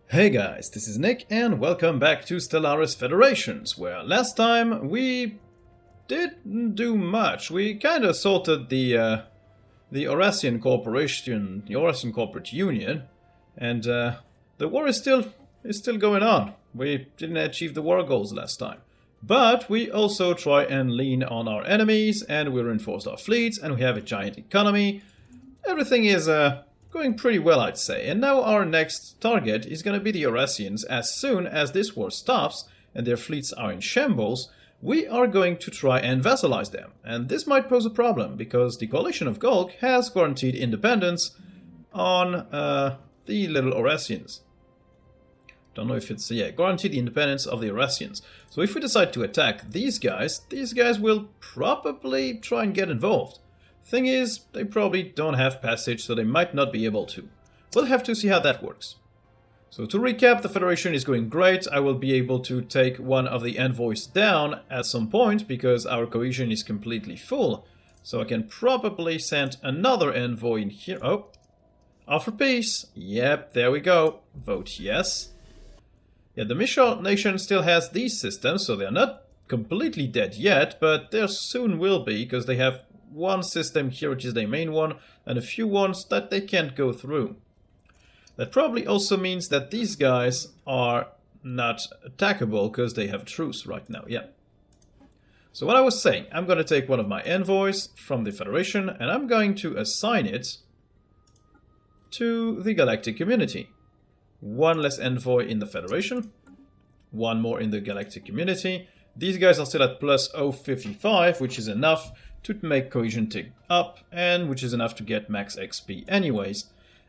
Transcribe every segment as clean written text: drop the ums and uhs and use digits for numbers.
Hey guys, this is Nick and welcome back to Stellaris Federations, where last time we didn't do much. We kind of assaulted the Eurasian Corporation, the Eurasian Corporate Union, and the war is still going on. We didn't achieve the war goals last time. But we also try and lean on our enemies, and we reinforced our fleets, and we have a giant economy. Everything is going pretty well, I'd say. And now our next target is going to be the Eurasians. As soon as this war stops and their fleets are in shambles, we are going to try and vassalize them. And this might pose a problem, because the Coalition of Golg has guaranteed independence on the little Eurasians. Don't know if it's, guaranteed the independence of the Eurasians. So if we decide to attack these guys will probably try and get involved. Thing is, they probably don't have passage, so they might not be able to. We'll have to see how that works. So to recap, the Federation is going great. I will be able to take one of the envoys down at some point, because our cohesion is completely full. So I can probably send another envoy in here. Oh, offer peace. Yep, there we go. Vote yes. Yeah, the Mishar nation still has these systems, so they're not completely dead yet, but there soon will be, because they have one system here, which is their main one, and a few ones that they can't go through. That probably also means that these guys are not attackable, because they have truce right now, yeah. So what I was saying, I'm going to take one of my envoys from the Federation, and I'm going to assign it to the Galactic Community. One less envoy in the Federation, one more in the Galactic Community. These guys are still at plus 055, which is enough to make cohesion tick up, and which is enough to get max XP anyways.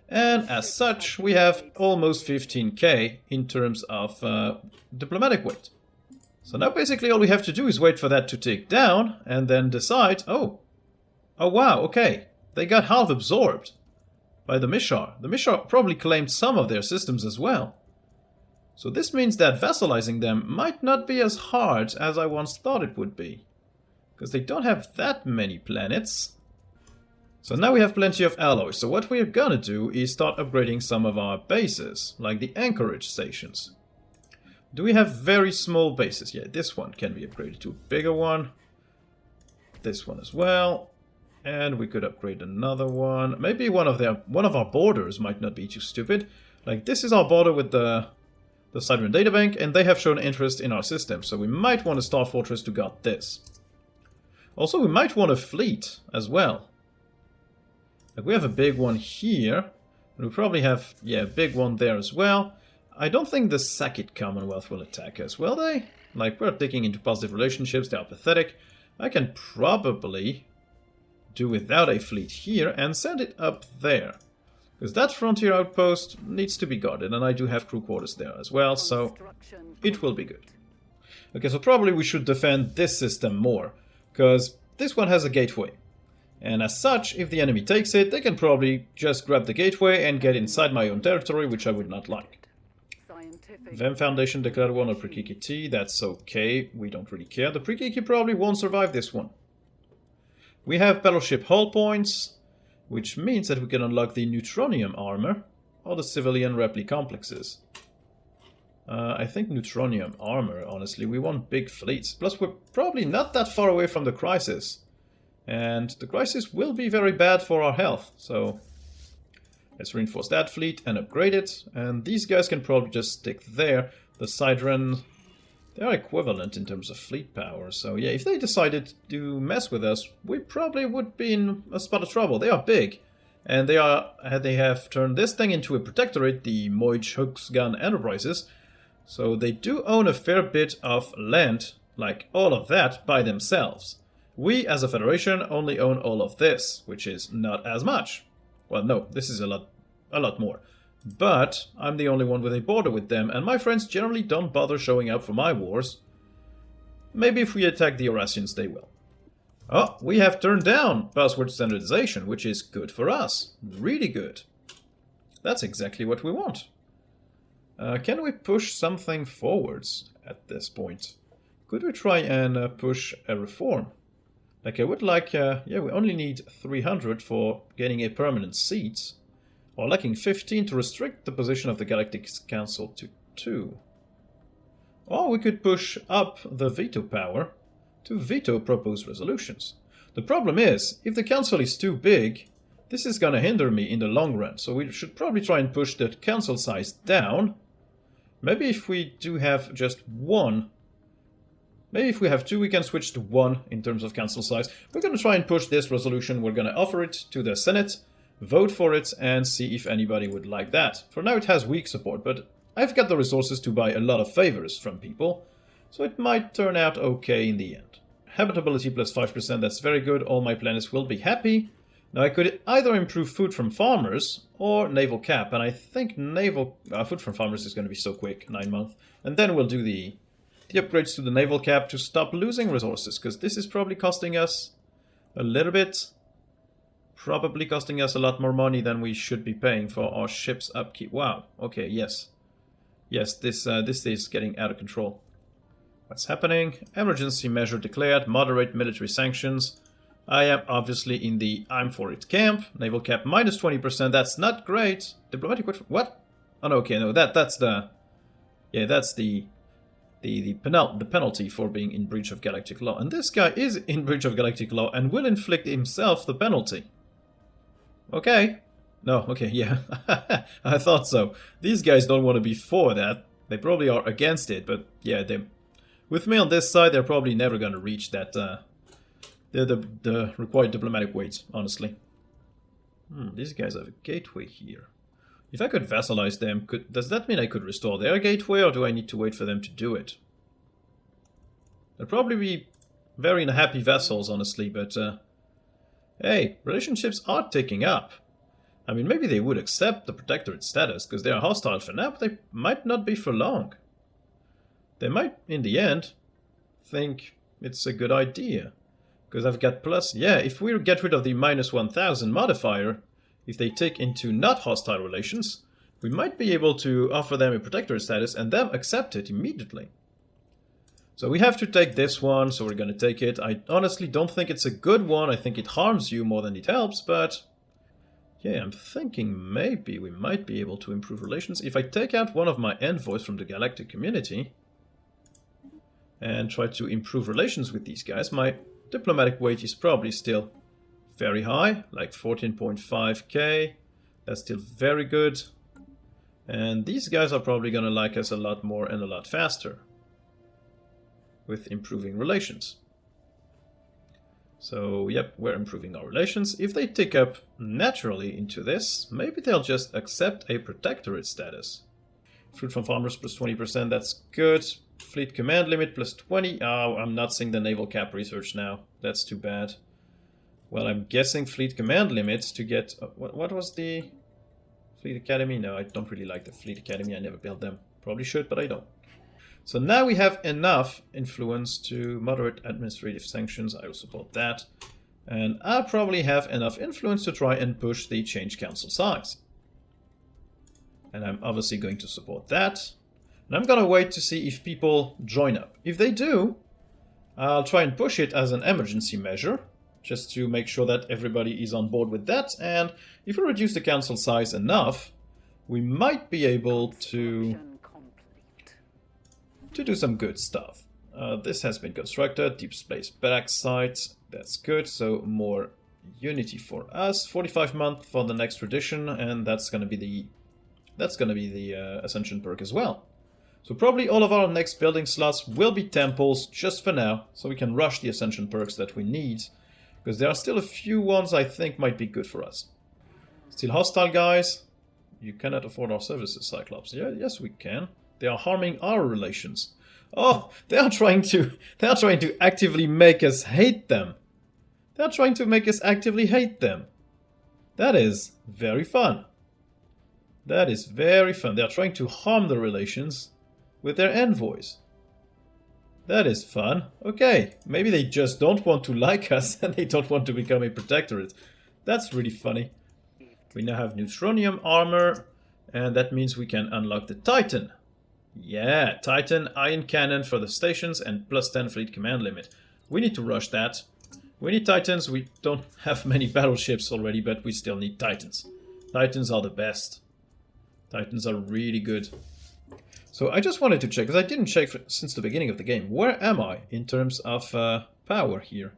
And as such, we have almost 15k in terms of diplomatic weight. So now basically all we have to do is wait for that to tick down, and then decide, oh wow, okay, they got half absorbed by the Mishar. The Mishar probably claimed some of their systems as well. So this means that vassalizing them might not be as hard as I once thought it would be, because they don't have that many planets. So now we have plenty of alloys. So what we're gonna do is start upgrading some of our bases, like the anchorage stations. Do we have very small bases? Yeah, this one can be upgraded to a bigger one. This one as well. And we could upgrade another one. Maybe one of our borders might not be too stupid. Like, this is our border with the Sidran Databank, and they have shown interest in our system, so we might want a Star Fortress to guard this. Also, we might want a fleet as well. Like, we have a big one here, and we probably have, a big one there as well. I don't think the Sakit Commonwealth will attack us, will they? Like, we're digging into positive relationships, they are pathetic. I can probably do without a fleet here and send it up there. Because that frontier outpost needs to be guarded, and I do have crew quarters there as well, so it will be good. Okay, so probably we should defend this system more, because this one has a gateway. And as such, if the enemy takes it, they can probably just grab the gateway and get inside my own territory, which I would not like. Vem Foundation declared war on Prekiki, that's okay, we don't really care. The Prekiki probably won't survive this one. We have battleship hull points, which means that we can unlock the neutronium armor or the civilian repli complexes. I think neutronium armor, honestly, we want big fleets. Plus, we're probably not that far away from the crisis. And the crisis will be very bad for our health, so let's reinforce that fleet and upgrade it. And these guys can probably just stick there. The Sidran, they are equivalent in terms of fleet power, so yeah, if they decided to mess with us, we probably would be in a spot of trouble. They are big, and they have turned this thing into a protectorate, the Moij Hooksgun Enterprises, so they do own a fair bit of land, like all of that, by themselves. We, as a Federation, only own all of this, which is not as much. Well, no, this is a lot more. But I'm the only one with a border with them, and my friends generally don't bother showing up for my wars. Maybe if we attack the Eurasians, they will. Oh, we have turned down password standardization, which is good for us. Really good. That's exactly what we want. Can we push something forwards at this point? Could we try and push a reform? Like, I would like... we only need 300 for getting a permanent seat. Or lacking 15 to restrict the position of the Galactic Council to 2. Or we could push up the veto power to veto proposed resolutions. The problem is, if the council is too big, this is gonna hinder me in the long run, so we should probably try and push the council size down. Maybe if we do have just one, maybe if we have 2 we can switch to 1 in terms of council size. We're gonna try and push this resolution, we're gonna offer it to the Senate, vote for it, and see if anybody would like that. For now it has weak support, but I've got the resources to buy a lot of favors from people, so it might turn out okay in the end. Habitability plus 5%, that's very good, all my planets will be happy. Now I could either improve food from farmers or naval cap, and I think naval food from farmers is going to be so quick, 9 months. And then we'll do the upgrades to the naval cap to stop losing resources, because this is probably costing us a little bit. Probably costing us a lot more money than we should be paying for our ship's upkeep. Wow, okay, yes. Yes, this is getting out of control. What's happening? Emergency measure declared, moderate military sanctions. I am obviously in the I'm for it camp. Naval cap minus 20%, that's not great. Diplomatic, what? Oh no, okay, no, that's the... Yeah, that's the penalty for being in breach of galactic law. And this guy is in breach of galactic law and will inflict himself the penalty. Okay. No, okay, yeah. I thought so. These guys don't want to be for that. They probably are against it, but yeah, with me on this side, they're probably never going to reach that the required diplomatic weight, honestly. These guys have a gateway here. If I could vassalize them, does that mean I could restore their gateway, or do I need to wait for them to do it? They'll probably be very unhappy vassals, honestly, but hey, relationships are ticking up. I mean, maybe they would accept the protectorate status, because they are hostile for now, but they might not be for long. They might, in the end, think it's a good idea. Because I've got plus... Yeah, if we get rid of the minus 1000 modifier, if they take into not hostile relations, we might be able to offer them a protectorate status and them accept it immediately. So we have to take this one, so we're going to take it. I honestly don't think it's a good one. I think it harms you more than it helps, but... Yeah, I'm thinking maybe we might be able to improve relations. If I take out one of my envoys from the Galactic Community and try to improve relations with these guys, my diplomatic weight is probably still very high, like 14.5k. That's still very good. And these guys are probably going to like us a lot more and a lot faster with improving relations. So, yep, we're improving our relations. If they tick up naturally into this, maybe they'll just accept a protectorate status. Fruit from farmers plus 20%, that's good. Fleet command limit plus 20. Oh, I'm not seeing the naval cap research now. That's too bad. Well, I'm guessing fleet command limits to get... what was the... Fleet Academy? No, I don't really like the Fleet Academy. I never built them. Probably should, but I don't. So now we have enough influence to moderate administrative sanctions. I will support that. And I'll probably have enough influence to try and push the change council size. And I'm obviously going to support that. And I'm going to wait to see if people join up. If they do, I'll try and push it as an emergency measure, just to make sure that everybody is on board with that. And if we reduce the council size enough, we might be able to do some good stuff. This has been constructed, deep space backside, that's good, so more unity for us. 45 months for the next tradition, and that's gonna be the Ascension perk as well. So probably all of our next building slots will be temples just for now, so we can rush the Ascension perks that we need, because there are still a few ones I think might be good for us. Still hostile, guys. You cannot afford our services, Cyclops. Yeah, yes we can. They are harming our relations. Oh, they are trying to actively make us hate them. They are trying to make us actively hate them. That is very fun. That is very fun. They are trying to harm the relations with their envoys. That is fun. Okay, maybe they just don't want to like us and they don't want to become a protectorate. That's really funny. We now have neutronium armor, and that means we can unlock the Titan. Yeah, Titan, iron cannon for the stations, and plus 10 fleet command limit. We need to rush that. We need Titans. We don't have many battleships already, but we still need Titans. Titans are the best. Titans are really good. So I just wanted to check, because I didn't check since the beginning of the game. Where am I in terms of power here?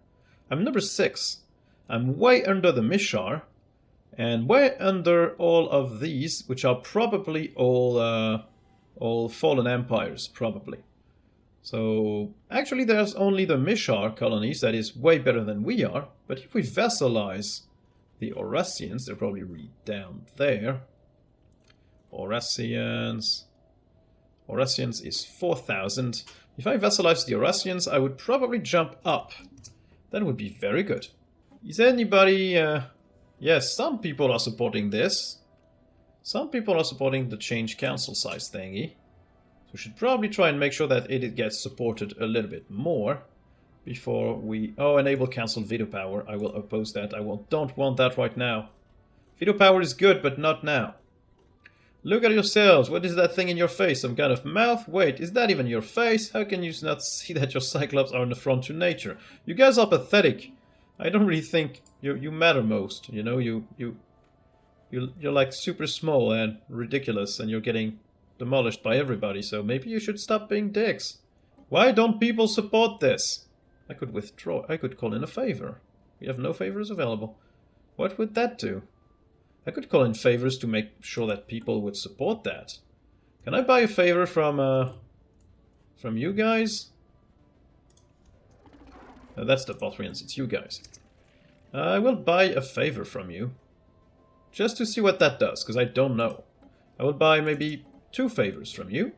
I'm number 6. I'm way under the Mishar, and way under all of these, which are probably all fallen empires, probably. So actually there's only the Mishar colonies that is way better than we are, but if we vassalize the Orasians, they're probably really down there. Orasians is 4,000. If I vassalize the Orasians, I would probably jump up. That would be very good. Is anybody... yes, some people are supporting this. Some people are supporting the change council size thingy. So we should probably try and make sure that it gets supported a little bit more before we... Oh, enable council veto power. I will oppose that. I don't want that right now. Veto power is good, but not now. Look at yourselves. What is that thing in your face? Some kind of mouth? Wait, is that even your face? How can you not see that your Cyclops are an affront to nature? You guys are pathetic. I don't really think you matter most. You know, you're like super small and ridiculous, and you're getting demolished by everybody. So maybe you should stop being dicks. Why don't people support this? I could withdraw. I could call in a favor. We have no favors available. What would that do? I could call in favors to make sure that people would support that. Can I buy a favor from you guys? No, that's the Bothrians, it's you guys. I will buy a favor from you. Just to see what that does, because I don't know. I will buy maybe 2 favors from you.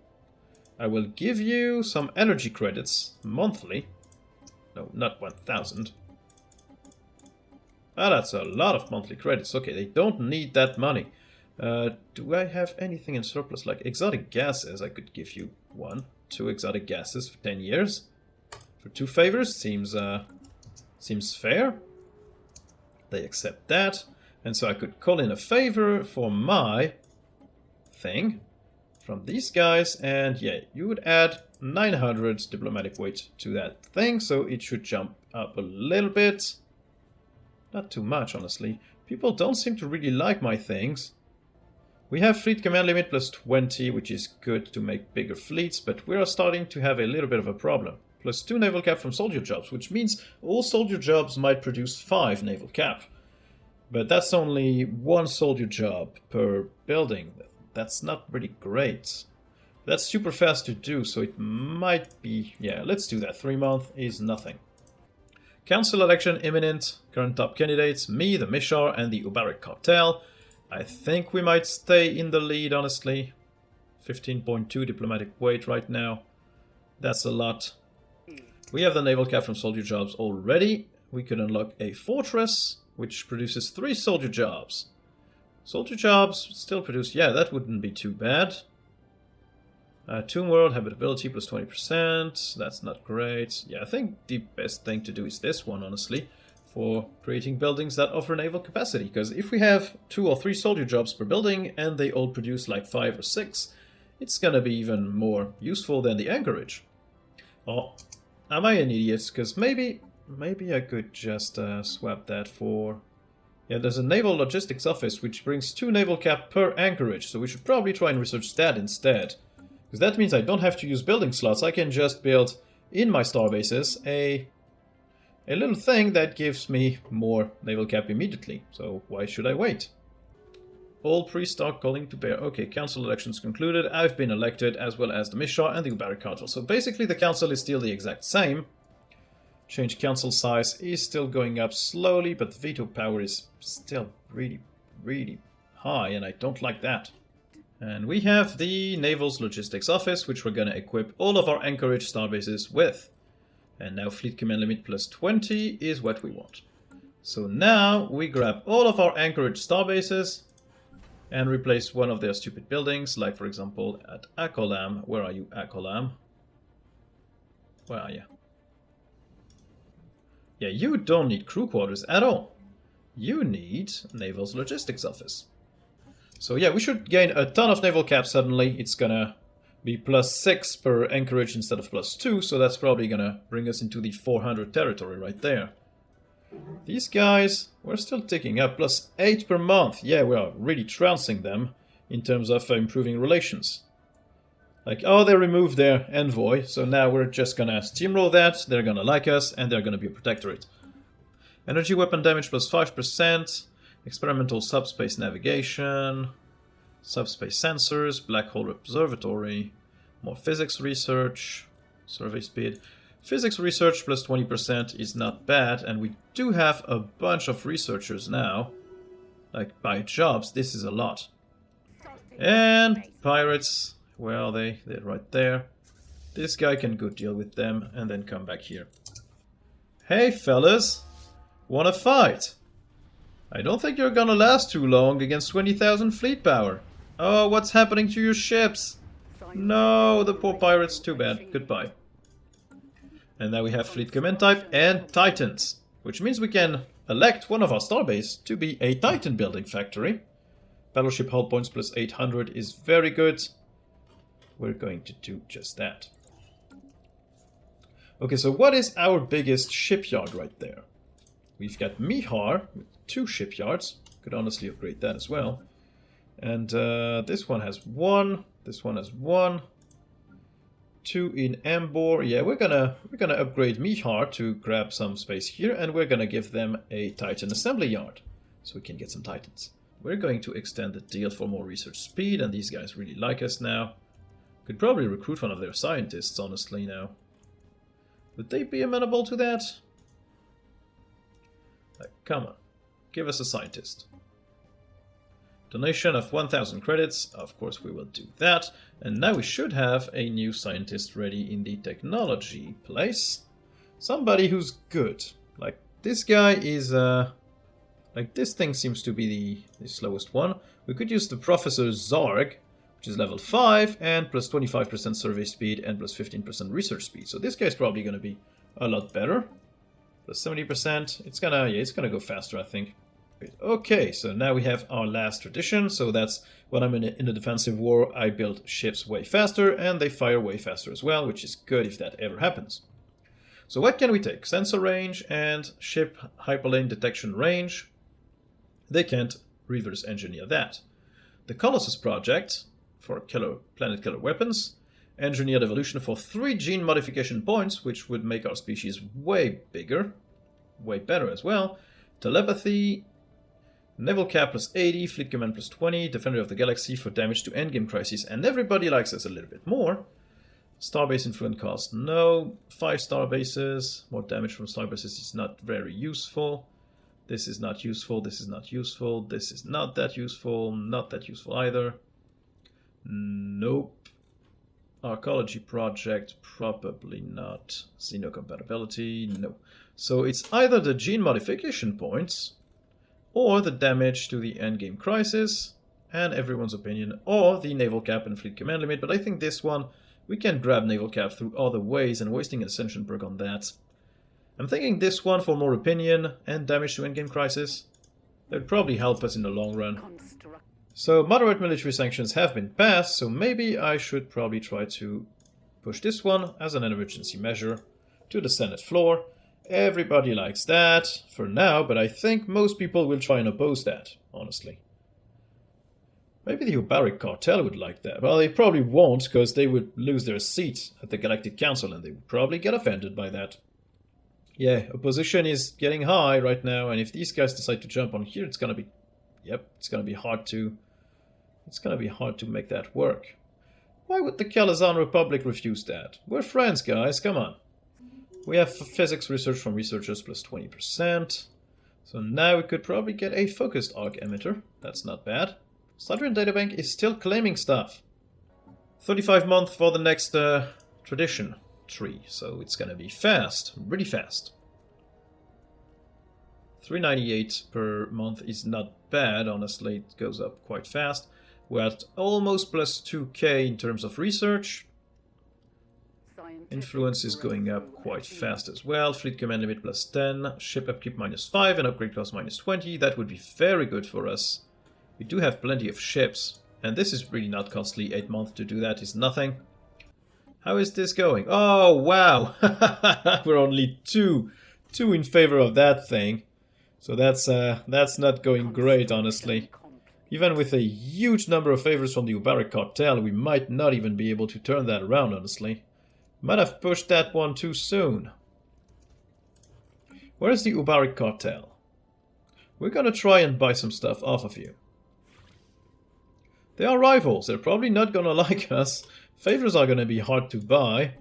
I will give you some energy credits monthly. No, not 1,000. Ah, that's a lot of monthly credits. Okay, they don't need that money. Do I have anything in surplus? Like exotic gases, I could give you 2 exotic gases for 10 years. For 2 favors, seems fair. They accept that. And so I could call in a favor for my thing from these guys. And yeah, you would add 900 diplomatic weight to that thing. So it should jump up a little bit. Not too much, honestly. People don't seem to really like my things. We have fleet command limit plus 20, which is good to make bigger fleets, but we are starting to have a little bit of a problem. Plus 2 naval cap from soldier jobs, which means all soldier jobs might produce 5 naval cap. But that's only 1 soldier job per building. That's not really great. That's super fast to do, so it might be... Yeah, let's do that. 3 months is nothing. Council election imminent. Current top candidates, me, the Mishar, and the Ubaric cartel. I think we might stay in the lead, honestly. 15.2 diplomatic weight right now. That's a lot. We have the naval cap from soldier jobs already. We could unlock a fortress, which produces 3 soldier jobs. Soldier jobs still produce... Yeah, that wouldn't be too bad. Tomb World, habitability plus 20%. That's not great. Yeah, I think the best thing to do is this one, honestly, for creating buildings that offer naval capacity. Because if we have 2 or 3 soldier jobs per building and they all produce like 5 or 6, it's gonna be even more useful than the anchorage. Oh, am I an idiot? Because maybe I could just swap that for... Yeah, there's a naval logistics office which brings 2 naval cap per anchorage, so we should probably try and research that instead. Because that means I don't have to use building slots. I can just build in my starbases a little thing that gives me more naval cap immediately. So why should I wait? All priests are calling to bear. Okay, council elections concluded. I've been elected, as well as the Mishar and the Ubaric Cartel. So basically the council is still the exact same. Change council size is still going up slowly, but veto power is still really, really high, and I don't like that. And we have the Naval's Logistics Office, which we're going to equip all of our Anchorage starbases with. And now Fleet Command Limit plus 20 is what we want. So now we grab all of our Anchorage starbases and replace one of their stupid buildings, like for example at Akolam. Where are you, Akolam? Where are you? Yeah, you don't need crew quarters at all. You need Naval's Logistics Office. So yeah, we should gain a ton of naval cap suddenly. It's gonna be plus 6 per anchorage instead of plus 2, so that's probably gonna bring us into the 400 territory right there. These guys, we're still ticking up. +8 per month. Yeah, we are really trouncing them in terms of improving relations. Like, oh, they removed their envoy, so now we're just gonna steamroll that, they're gonna like us, and they're gonna be a protectorate. Energy weapon damage +5%, experimental subspace navigation, subspace sensors, black hole observatory, more physics research, survey speed. Physics research +20% is not bad, and we do have a bunch of researchers now. Like, by jobs, this is a lot. And pirates, where are they? They're right there. This guy can go deal with them, and then come back here. Hey, fellas! Wanna fight? I don't think you're gonna last too long against 20,000 fleet power. Oh, what's happening to your ships? No, the poor pirates, too bad. Goodbye. And now we have Fleet Command Type and Titans, which means we can elect one of our starbase to be a Titan building factory. Battleship hull points +800 is very good. We're going to do just that. Okay, so what is our biggest shipyard right there? We've got Mihar with 2 shipyards. Could honestly upgrade that as well. And this one has 1. This one has 1. 2 in Ambor. Yeah, we're gonna upgrade Mihar to grab some space here, and we're gonna give them a Titan assembly yard, so we can get some Titans. We're going to extend the deal for more research speed, and these guys really like us now. Could probably recruit one of their scientists, honestly, now. Would they be amenable to that? Like, come on, give us a scientist. Donation of 1,000 credits, of course we will do that. And now we should have a new scientist ready in the technology place. Somebody who's good. Like, this guy is, like, this thing seems to be the slowest one. We could use the Professor Zarg, which is level 5, and +25% survey speed and +15% research speed. So this guy's probably going to be a lot better. +70%, it's gonna go faster, I think. Okay, so now we have our last tradition, so that's when I'm in a defensive war, I build ships way faster, and they fire way faster as well, which is good if that ever happens. So what can we take? Sensor range and ship hyperlane detection range. They can't reverse engineer that. The Colossus project, for planet killer weapons, engineered evolution for 3 gene modification points, which would make our species way bigger, way better as well. Telepathy, Naval Cap +80, Fleet Command +20, Defender of the Galaxy for damage to endgame crises, and everybody likes us a little bit more. Starbase influence cost, no. 5 starbases, more damage from starbases is not very useful. This is not useful, this is not useful, this is not that useful either. Nope. Arcology project, probably not. Xenocompatibility, no. So it's either the gene modification points, or the damage to the endgame crisis, and everyone's opinion, or the naval cap and fleet command limit, but I think this one, we can grab naval cap through other ways, and wasting an ascension perk on that. I'm thinking this one for more opinion and damage to endgame crisis. That would probably help us in the long run. So moderate military sanctions have been passed, so maybe I should probably try to push this one as an emergency measure to the Senate floor. Everybody likes that for now, but I think most people will try and oppose that, honestly. Maybe the Ubaric cartel would like that. Well, they probably won't, because they would lose their seat at the Galactic Council, and they would probably get offended by that. Yeah, opposition is getting high right now, and if these guys decide to jump on here, it's gonna be... Yep, it's gonna be hard to... It's gonna be hard to make that work. Why would the Kalazan Republic refuse that? We're friends, guys, come on. We have physics research from researchers +20%. So now we could probably get a focused arc emitter. That's not bad. Saturn Databank is still claiming stuff. 35 months for the next tradition tree. So it's gonna be fast, really fast. 398 per month is not bad, honestly. It goes up quite fast. We're at almost +2k in terms of research. Influence is going up quite fast as well. Fleet command limit +10, ship upkeep -5, and upgrade cost -20. That would be very good for us. We do have plenty of ships, and this is really not costly. 8 months to do that is nothing. How is this going? Oh, wow! We're only two 2 in favor of that thing. So that's not going great, honestly. Even with a huge number of favors from the Ubaric cartel, we might not even be able to turn that around, honestly. Might have pushed that one too soon. Where is the Ubaric cartel? We're gonna try and buy some stuff off of you. They are rivals. They're probably not gonna like us. Favors are gonna be hard to buy.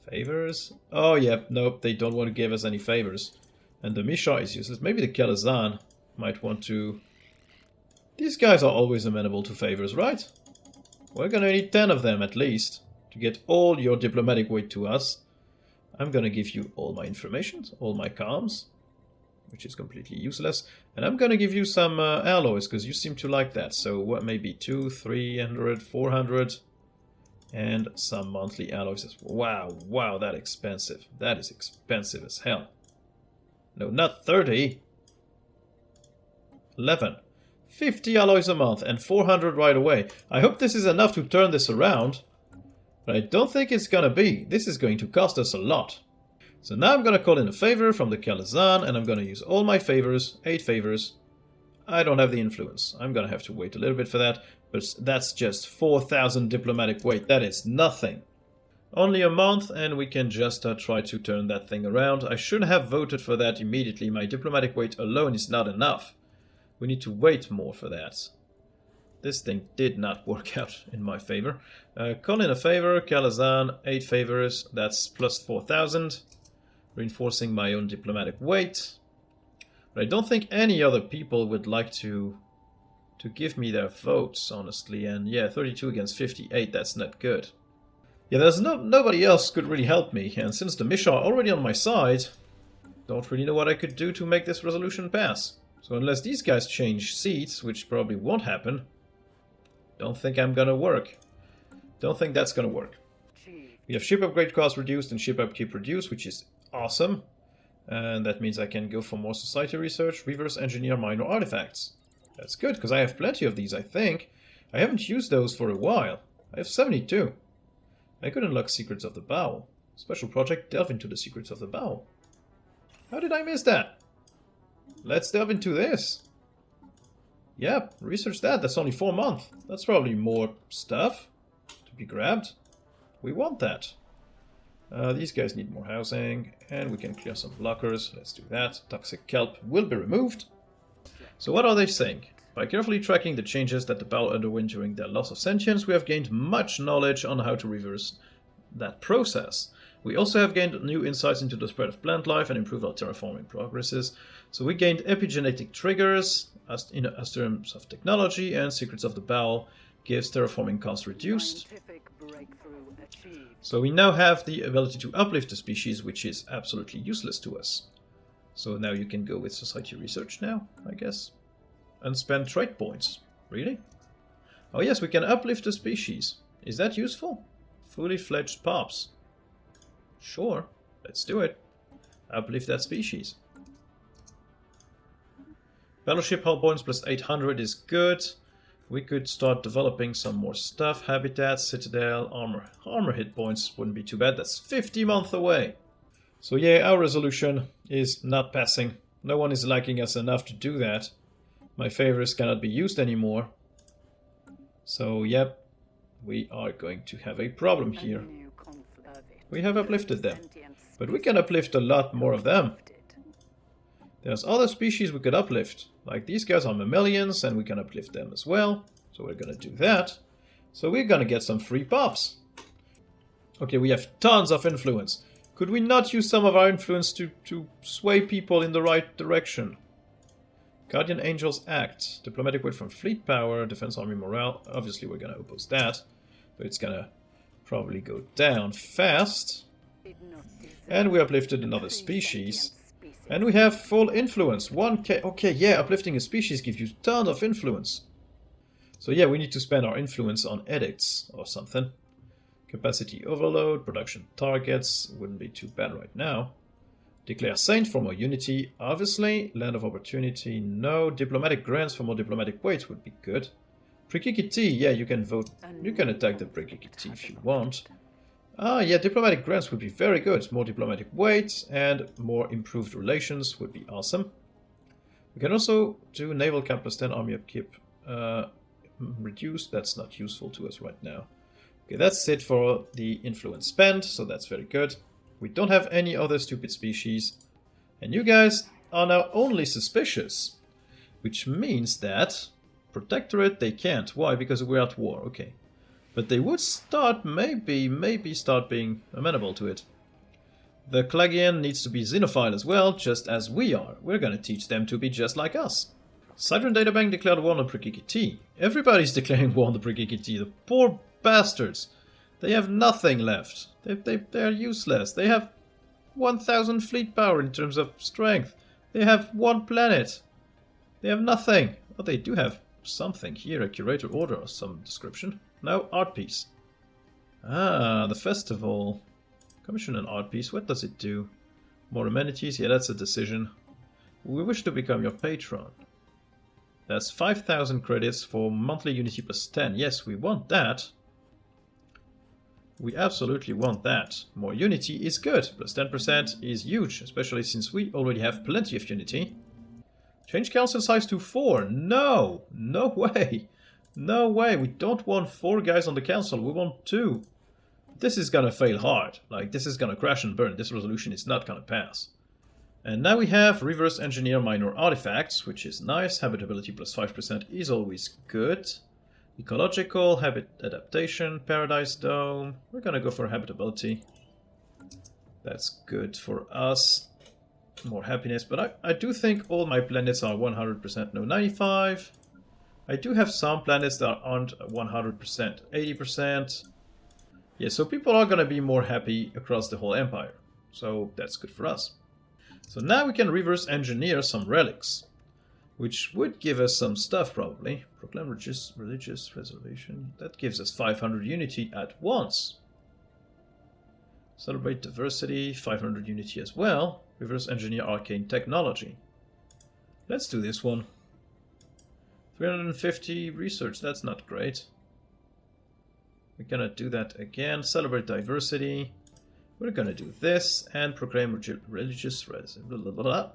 Favors? Oh, yep. Nope, they don't want to give us any favors. And the Misha is useless. Maybe the Kelazan might want to... These guys are always amenable to favors, right? We're gonna need 10 of them at least to get all your diplomatic weight to us. I'm gonna give you all my information, all my comms, which is completely useless. And I'm gonna give you some alloys, because you seem to like that. So what, maybe 200, 300, 400, and some monthly alloys. Wow, wow, that's expensive. That is expensive as hell. No, not 30. 11. 50 alloys a month and 400 right away. I hope this is enough to turn this around. But I don't think it's gonna be. This is going to cost us a lot. So now I'm gonna call in a favor from the Kelazan, and I'm gonna use all my favors, 8 favors. I don't have the influence. I'm gonna have to wait a little bit for that. But that's just 4,000 diplomatic weight. That is nothing. Only a month and we can just try to turn that thing around. I should have voted for that immediately. My diplomatic weight alone is not enough. We need to wait more for that. This thing did not work out in my favor. Call in a favor, Kelazan, 8 favors. That's plus 4,000. Reinforcing my own diplomatic weight. But I don't think any other people would like to give me their votes, honestly. And yeah, 32 against 58, that's not good. Yeah, there's nobody else could really help me, and since the Misha are already on my side, don't really know what I could do to make this resolution pass. So unless these guys change seats, which probably won't happen, don't think I'm gonna work. Don't think that's gonna work. We have ship upgrade cost reduced and ship upkeep reduced, which is awesome. And that means I can go for more society research, reverse engineer minor artifacts. That's good, because I have plenty of these, I think. I haven't used those for a while. I have 72. I could unlock Secrets of the Bowel. Special project, delve into the Secrets of the Bowel. How did I miss that? Let's delve into this. Yep, research that. That's only 4 months. That's probably more stuff to be grabbed. We want that. These guys need more housing, and we can clear some blockers. Let's do that. Toxic kelp will be removed. So what are they saying? By carefully tracking the changes that the Bowel underwent during their loss of sentience, we have gained much knowledge on how to reverse that process. We also have gained new insights into the spread of plant life and improved our terraforming progresses. So we gained epigenetic triggers as terms of technology, and Secrets of the Bowel gives terraforming cost reduced. So we now have the ability to uplift the species, which is absolutely useless to us. So now you can go with society research now, I guess. And spend trait points. Really? Oh yes, we can uplift the species. Is that useful? Fully fledged pups. Sure, let's do it. Uplift that species. Battleship hull points plus 800 is good. We could start developing some more stuff. Habitat, citadel, armor. Armor hit points wouldn't be too bad. That's 50 months away. So yeah, our resolution is not passing. No one is liking us enough to do that. My favors cannot be used anymore. So yep, we are going to have a problem here. We have uplifted them, but we can uplift a lot more of them. There's other species we could uplift. Like these guys are mammalians, and we can uplift them as well. So we're gonna do that. So we're gonna get some free pups. Okay, we have tons of influence. Could we not use some of our influence to sway people in the right direction? Guardian Angels Act. Diplomatic weight from fleet power, defense army morale. Obviously we're gonna oppose that. But it's gonna probably go down fast. And we uplifted another species. And we have full influence. 1k. Okay, yeah, uplifting a species gives you tons of influence. So yeah, we need to spend our influence on edicts or something. Capacity overload, production targets. Wouldn't be too bad right now. Declare saint for more unity. Obviously, land of opportunity. No. Diplomatic grants for more diplomatic weight would be good. Prikikiti, yeah, you can vote. You can attack the Prikikiti if you want. Ah, yeah, diplomatic grants would be very good. More diplomatic weight and more improved relations would be awesome. We can also do naval camp plus 10 army upkeep reduced. That's not useful to us right now. Okay, that's it for the influence spend, so that's very good. We don't have any other stupid species. And you guys are now only suspicious. Which means that Protectorate they can't. Why? Because we're at war. Okay. But they would start, maybe start being amenable to it. The Klagian needs to be xenophile as well, just as we are. We're gonna teach them to be just like us. Cydron Databank declared war on the Prikikiti. Everybody's declaring war on the Prikikiti. The poor bastards. They have nothing left. They're useless. They have 1000 fleet power in terms of strength. They have one planet. They have nothing. Oh, they do have something here, a curator order of some description. No, art piece. Ah, the festival. Commission an art piece. What does it do? More amenities? Yeah, that's a decision. We wish to become your patron. That's 5000 credits for monthly Unity plus 10. Yes, we want that. We absolutely want that. More Unity is good. Plus 10% is huge, especially since we already have plenty of Unity. Change council size to 4. No! No way! No way! We don't want 4 guys on the council. We want 2. This is gonna fail hard. Like, this is gonna crash and burn. This resolution is not gonna pass. And now we have reverse engineer minor artifacts, which is nice. Habitability plus 5% is always good. Ecological, habit adaptation, paradise dome. We're gonna go for habitability. That's good for us. More happiness, but I do think all my planets are 100%. No, 95. I do have some planets that aren't 100%. 80%. Yeah, so people are gonna be more happy across the whole empire. So that's good for us. So now we can reverse engineer some relics, which would give us some stuff probably. Proclaim religious reservation. That gives us 500 Unity at once. Celebrate diversity, 500 Unity as well. Reverse engineer arcane technology. Let's do this one. 350 research, that's not great. We're gonna do that again. Celebrate diversity. We're gonna do this and proclaim religious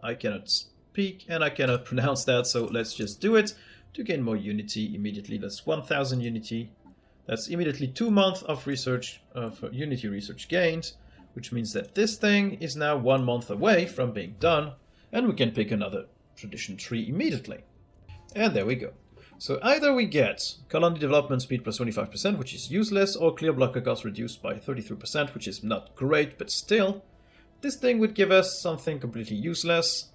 I cannot speak and I cannot pronounce that, so let's just do it to gain more Unity immediately. That's 1000 Unity. That's immediately 2 months of research, of Unity research gained, which means that this thing is now 1 month away from being done, and we can pick another tradition tree immediately. And there we go. So either we get colony development speed plus 25%, which is useless, or clear blocker cost reduced by 33%, which is not great, but still, this thing would give us something completely useless.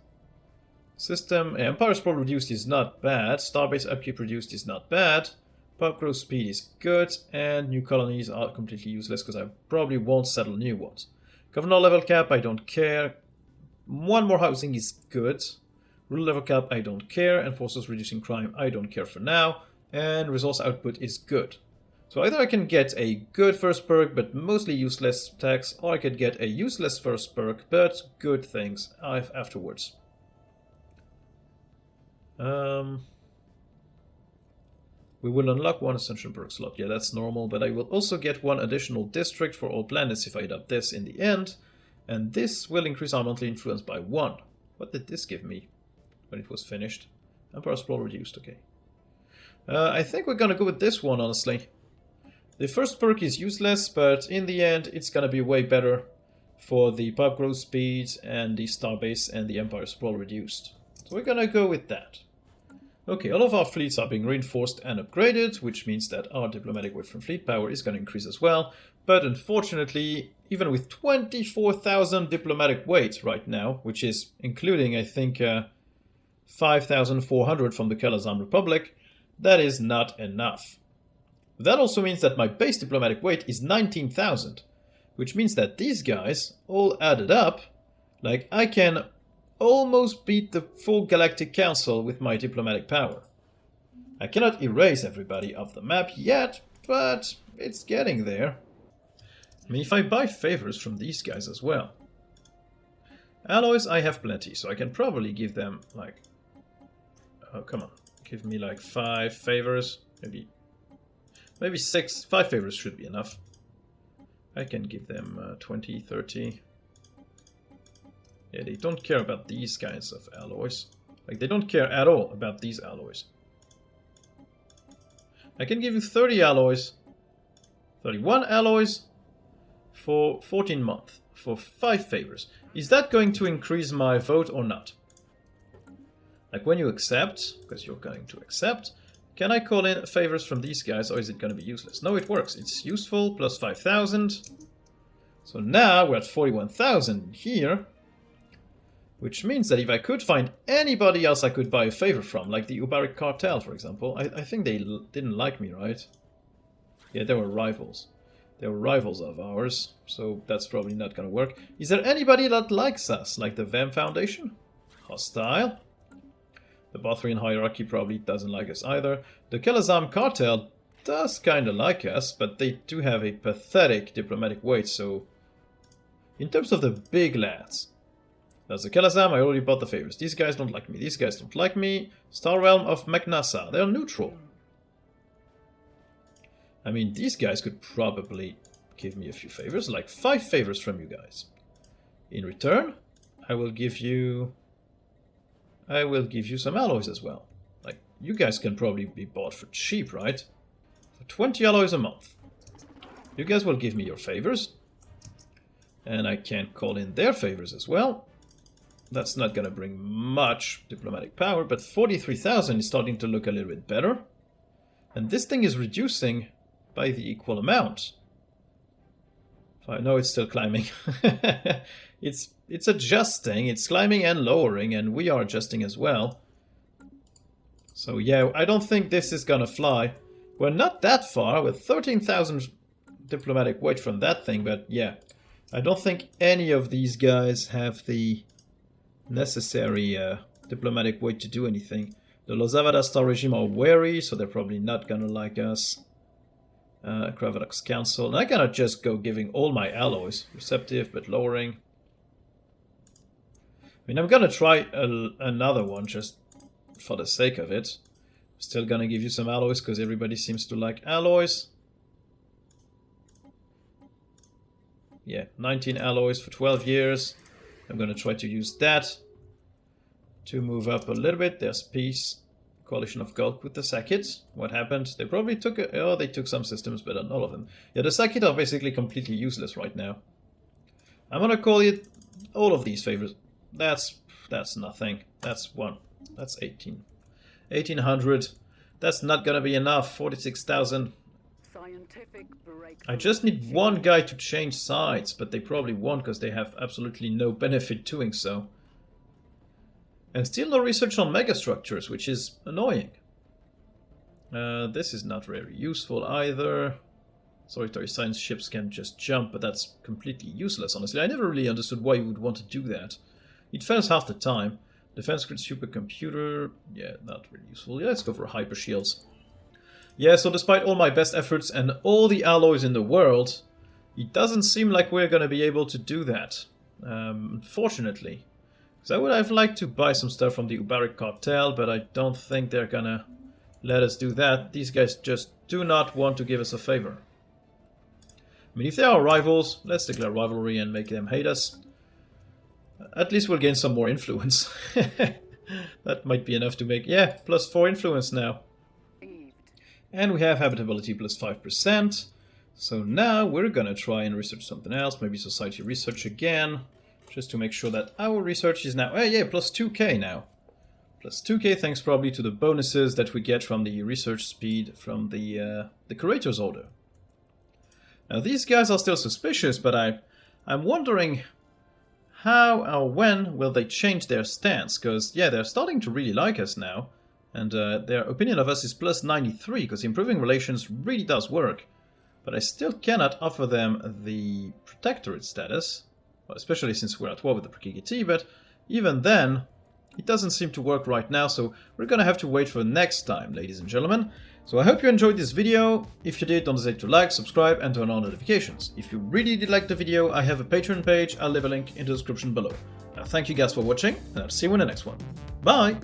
System Empire Sprawl reduced is not bad, Starbase upkeep reduced is not bad, pop growth speed is good, and new colonies are completely useless because I probably won't settle new ones. Governor level cap, I don't care. 1 more housing is good. Rule level cap, I don't care. Enforcers reducing crime, I don't care for now. And resource output is good. So either I can get a good first perk, but mostly useless tax, or I could get a useless first perk, but good things afterwards. We will unlock 1 Ascension perk slot. Yeah, that's normal, but I will also get 1 additional district for all planets if I adopt this in the end. And this will increase our monthly influence by 1. What did this give me when it was finished? Empire Sprawl reduced, okay. I think we're gonna go with this one, honestly. The first perk is useless, but in the end it's gonna be way better for the pop growth speed and the Starbase and the Empire Sprawl reduced. So we're gonna go with that. Okay, all of our fleets are being reinforced and upgraded, which means that our diplomatic weight from fleet power is going to increase as well. But unfortunately, even with 24,000 diplomatic weight right now, which is including, I think, 5,400 from the Kalazan Republic, that is not enough. That also means that my base diplomatic weight is 19,000, which means that these guys, all added up, like I can almost beat the full Galactic Council with my diplomatic power. I cannot erase everybody off the map yet, but it's getting there. I mean, if I buy favors from these guys as well. Alloys, I have plenty, so I can probably give them, like... Oh, come on. Give me, like, 5 favors. Maybe 6. 5 favors should be enough. I can give them 20, 30. Yeah, they don't care about these kinds of alloys. Like, they don't care at all about these alloys. I can give you 30 alloys, 31 alloys for 14 months, for 5 favors. Is that going to increase my vote or not? Like, when you accept, because you're going to accept, can I call in favors from these guys, or is it going to be useless? No, it works. It's useful, plus 5,000. So now we're at 41,000 here. Which means that if I could find anybody else I could buy a favor from, like the Ubaric Cartel, for example, I think they didn't like me, right? Yeah, they were rivals. They were rivals of ours, so that's probably not gonna work. Is there anybody that likes us, like the Vem Foundation? Hostile. The Bothrian Hierarchy probably doesn't like us either. The Kelazam Cartel does kinda like us, but they do have a pathetic diplomatic weight, so... In terms of the big lads... There's the Kelazam, I already bought the favors. These guys don't like me, these guys don't like me. Star Realm of Magnassa, they're neutral. I mean, these guys could probably give me a few favors, like 5 favors from you guys. In return, I will give you some alloys as well. Like, you guys can probably be bought for cheap, right? For 20 alloys a month. You guys will give me your favors. And I can call in their favors as well. That's not going to bring much diplomatic power, but 43,000 is starting to look a little bit better. And this thing is reducing by the equal amount. So I know it's still climbing. It's adjusting, it's climbing and lowering, and we are adjusting as well. So yeah, I don't think this is going to fly. We're not that far, with 13,000 diplomatic weight from that thing, but yeah. I don't think any of these guys have the necessary diplomatic weight to do anything. The Lozavada Star Regime are wary, so they're probably not gonna like us. Kravadox Council, and I cannot just go giving all my alloys. Receptive, but lowering. I mean, I'm gonna try another one just for the sake of it. Still gonna give you some alloys, because everybody seems to like alloys. Yeah, 19 alloys for 12 years. I'm going to try to use that to move up a little bit. There's peace. Coalition of Gulk with the Sakit. What happened? They probably took... they took some systems, but not all of them. Yeah, the Sakit are basically completely useless right now. I'm going to call it all of these favors. That's nothing. That's 18. 1800. That's not going to be enough. 46,000. I just need one guy to change sides, but they probably won't because they have absolutely no benefit doing so. And still no research on megastructures, which is annoying. This is not very useful either. Solitary science ships can just jump, but that's completely useless, honestly. I never really understood why you would want to do that. It fails half the time. Defense grid supercomputer, yeah, not really useful. Yeah, let's go for hyper shields. Yeah, so despite all my best efforts and all the alloys in the world, it doesn't seem like we're going to be able to do that. Unfortunately. Because I would have liked to buy some stuff from the Ubaric Cartel, but I don't think they're going to let us do that. These guys just do not want to give us a favor. I mean, if they are rivals, let's declare rivalry and make them hate us. At least we'll gain some more influence. That might be enough to make... Yeah, +4 influence now. And we have habitability +5%. So now we're gonna try and research something else, maybe society research again, just to make sure that our research is now... Oh yeah, +2k now. +2k thanks probably to the bonuses that we get from the research speed from the Curator's Order. Now these guys are still suspicious, but I'm wondering how or when will they change their stance, because yeah, they're starting to really like us now. And their opinion of us is +93, because improving relations really does work. But I still cannot offer them the protectorate status, well, especially since we're at war with the Prekigiti, but even then, it doesn't seem to work right now, so we're gonna have to wait for next time, ladies and gentlemen. So I hope you enjoyed this video. If you did, don't hesitate to like, subscribe, and turn on notifications. If you really did like the video, I have a Patreon page, I'll leave a link in the description below. Now thank you guys for watching, and I'll see you in the next one. Bye!